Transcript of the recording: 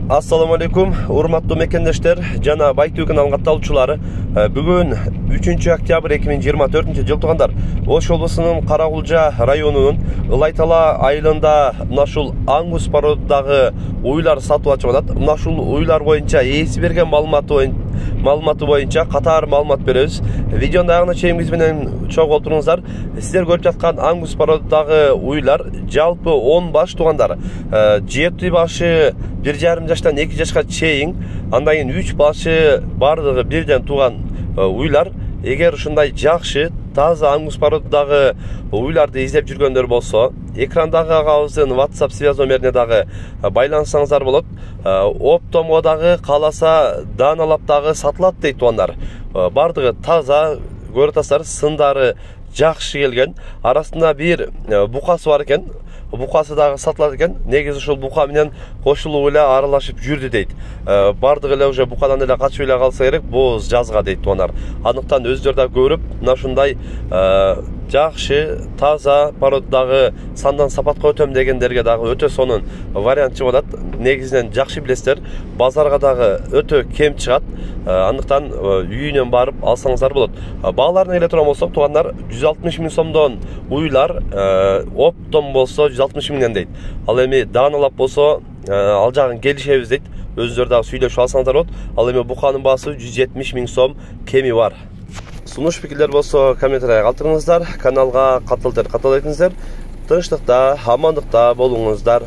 Assalamu alaikum, урматтуу мекендештер жана Байтуу каналынын катталуучулары. Бүгүн 3 октябрь 2024 жыл туугандар. Ош облусунун Каракулжа районунун Ылайтала айылында ушул аңгус породдагы уйлар сатылып жатат. Ушул уйлар боюнча ээси берген маалыматы боюнча катар маалымат беребиз. Видеонун аягына чейин биз менен чогуу отуруңуздар. Сиздер көрүп жаткан аңгус породдагы уйлар жалпы 10 баш туугандар. 7 башы 1,5 жаштан 2 жашка чейин, андан кийин 3 башы бардыгы бирден тууган уйлар. Эгер ушундай жакшы таза аңгус породдагы уйларды издеп жүргөндөр болсо, экрандагы агабыздын WhatsApp связь номерине дагы байланышсаңыздар болот. Оптомго дагы кааласа дааналап дагы сатылат дейт туугандар. Бардыгы таза, көрүп атасыздар, сындары жакшы келген. Арасында бир букасы бар экен. Букасы дагы сатылат экен. Негизи ушул бука менен кошулуп эле аралашып жүрдү дейт. Бардыгы эле уже букадан эле качып эле калса керек, боз жазга дейт туугандар. Андыктан өздөрү да көрүп, мына ушундай жакшы, таза породдагы сандан сапатка өтөм дегендерге дагы өтө сонун вариант чыгып атат. Негизинен жакшы билесиздер, базарга дагы өтө кем чыгат. Андыктан үйүнөн барып алсаңыздар болот. Бааларына келе турган болсок, туугандар, 160 000 сомдон уйлар, оптом болсо 160 000 дейт. Ал эми дааналап болсо ал жагын келишебиз дейт. Өздөрү дагы сүйлөшүп алсаңыздар болот. Ал эми буканын баасы 170 000 сом кеми бар. Сунуш пикирлер болсо комментарийге калтырыңыздар. Каналга каттал этиңиздер. Тынчтыкта, амандыкта болуңуздар.